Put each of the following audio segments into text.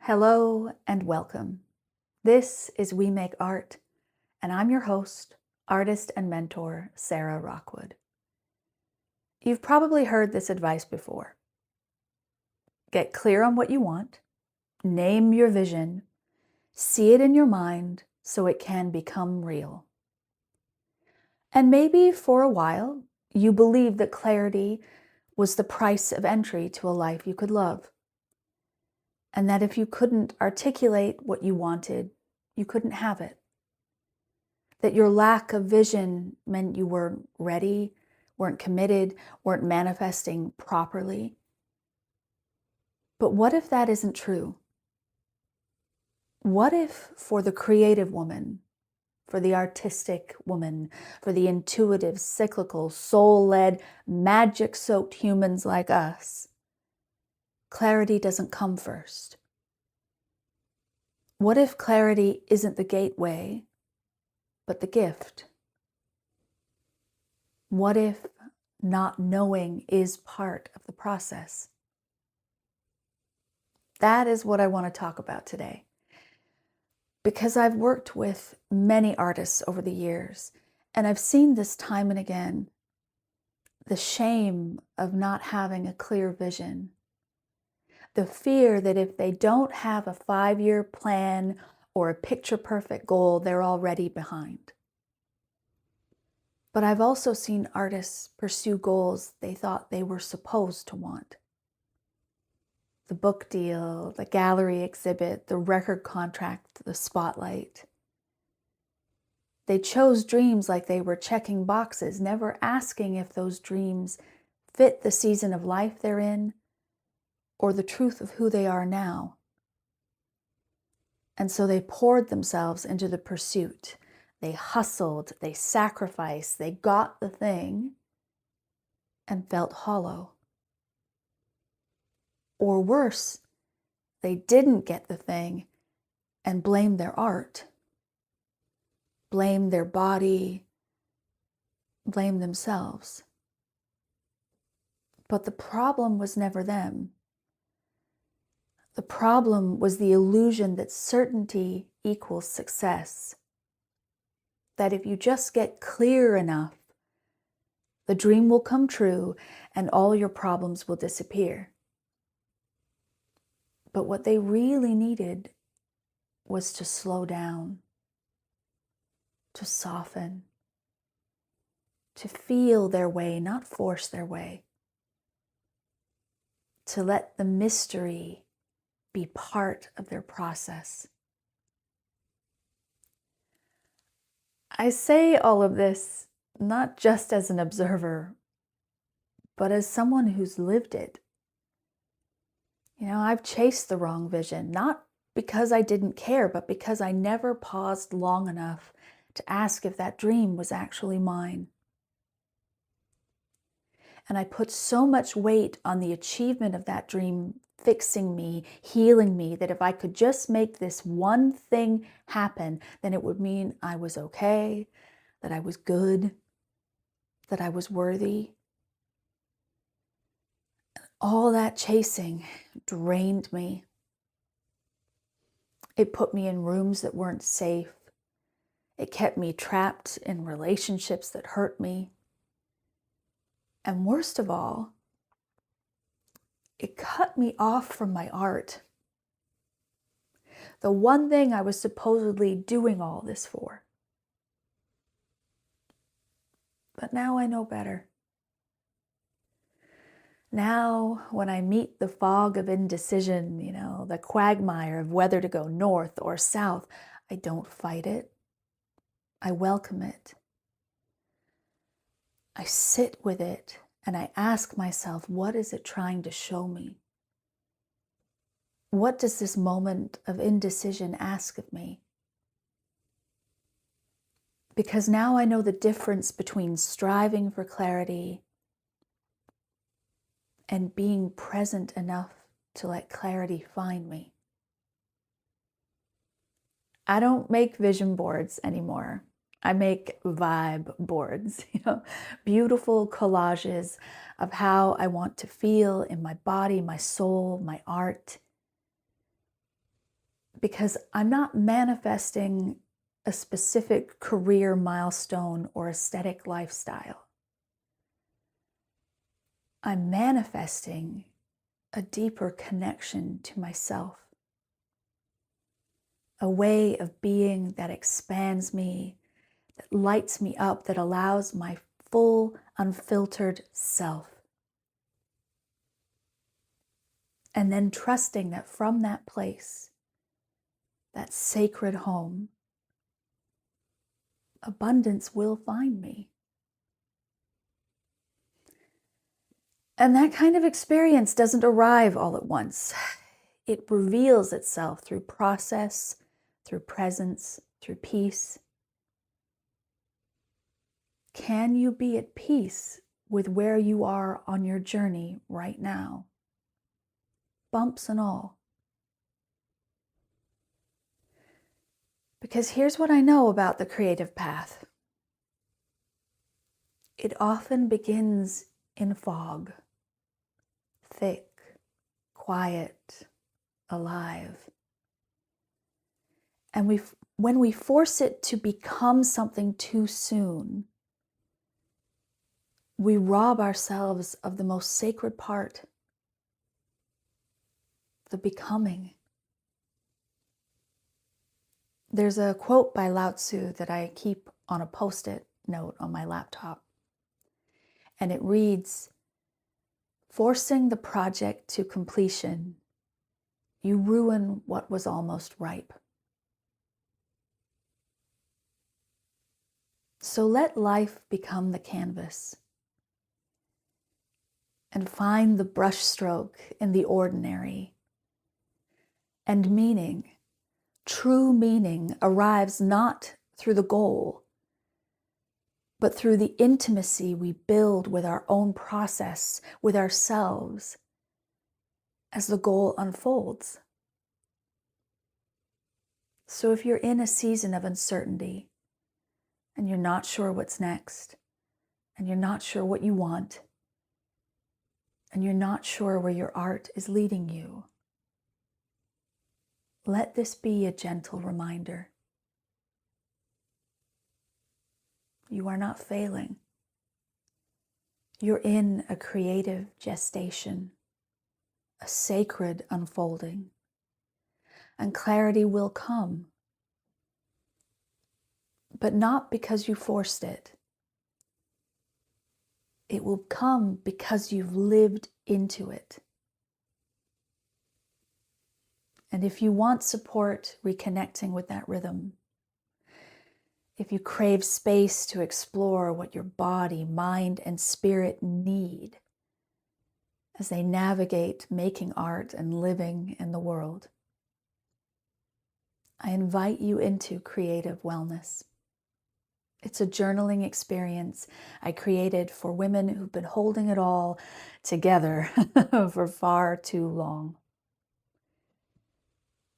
Hello and welcome. This is We Make Art, and I'm your host, artist and mentor, Sarah Rockwood. You've probably heard this advice before. Get clear on what you want, name your vision, see it in your mind so it can become real. And maybe for a while, you believed that clarity was the price of entry to a life you could love. And that if you couldn't articulate what you wanted, you couldn't have it. That your lack of vision meant you weren't ready, weren't committed, weren't manifesting properly. But what if that isn't true? What if for the creative woman, for the artistic woman, for the intuitive, cyclical, soul-led, magic-soaked humans like us, clarity doesn't come first? What if clarity isn't the gateway, but the gift? What if not knowing is part of the process? That is what I want to talk about today. Because I've worked with many artists over the years, and I've seen this time and again, the shame of not having a clear vision, the fear that if they don't have a 5-year plan or a picture-perfect goal, they're already behind. But I've also seen artists pursue goals they thought they were supposed to want. The book deal, the gallery exhibit, the record contract, the spotlight. They chose dreams like they were checking boxes, never asking if those dreams fit the season of life they're in or the truth of who they are now. And so they poured themselves into the pursuit. They hustled, they sacrificed, they got the thing and felt hollow. Or worse, they didn't get the thing and blamed their art, blamed their body, blamed themselves. But the problem was never them. The problem was the illusion that certainty equals success. That if you just get clear enough, the dream will come true and all your problems will disappear. But what they really needed was to slow down, to soften, to feel their way, not force their way, to let the mystery be part of their process. I say all of this not just as an observer, but as someone who's lived it. I've chased the wrong vision, not because I didn't care, but because I never paused long enough to ask if that dream was actually mine. And I put so much weight on the achievement of that dream fixing me, healing me, that if I could just make this one thing happen, then it would mean I was okay, that I was good, that I was worthy. All that chasing drained me. It put me in rooms that weren't safe. It kept me trapped in relationships that hurt me. And worst of all, it cut me off from my art. The one thing I was supposedly doing all this for. But now I know better. Now, when I meet the fog of indecision, the quagmire of whether to go north or south, I don't fight it. I welcome it. I sit with it and I ask myself, what is it trying to show me? What does this moment of indecision ask of me? Because now I know the difference between striving for clarity and being present enough to let clarity find me. I don't make vision boards anymore. I make vibe boards, beautiful collages of how I want to feel in my body, my soul, my art. because I'm not manifesting a specific career milestone or aesthetic lifestyle. I'm manifesting a deeper connection to myself, a way of being that expands me, that lights me up, that allows my full, unfiltered self. And then trusting that from that place, that sacred home, abundance will find me. And that kind of experience doesn't arrive all at once. It reveals itself through process, through presence, through peace. Can you be at peace with where you are on your journey right now? Bumps and all. Because here's what I know about the creative path. It often begins in fog, thick, quiet, alive. And when we force it to become something too soon, we rob ourselves of the most sacred part, the becoming. There's a quote by Lao Tzu that I keep on a Post-it note on my laptop. And it reads, "Forcing the project to completion, you ruin what was almost ripe." So let life become the canvas and find the brushstroke in the ordinary. And meaning, true meaning, arrives not through the goal, but through the intimacy we build with our own process, with ourselves, as the goal unfolds. So if you're in a season of uncertainty, and you're not sure what's next, and you're not sure what you want, and you're not sure where your art is leading you, let this be a gentle reminder. You are not failing. You're in a creative gestation, a sacred unfolding, and clarity will come, but not because you forced it. It will come because you've lived into it. And if you want support reconnecting with that rhythm, if you crave space to explore what your body, mind, and spirit need as they navigate making art and living in the world, I invite you into creative wellness. It's a journaling experience I created for women who've been holding it all together for far too long,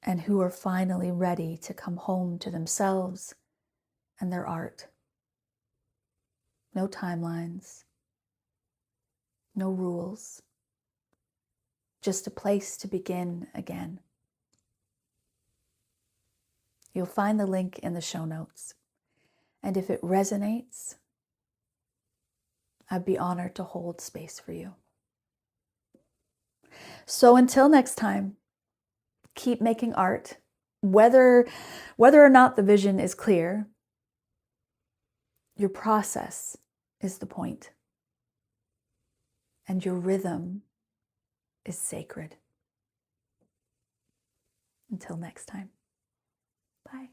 and who are finally ready to come home to themselves and their art. No timelines, no rules, just a place to begin again. You'll find the link in the show notes. And if it resonates, I'd be honored to hold space for you. So until next time, keep making art, whether or not the vision is clear. Your process is the point, and your rhythm is sacred. Until next time, bye.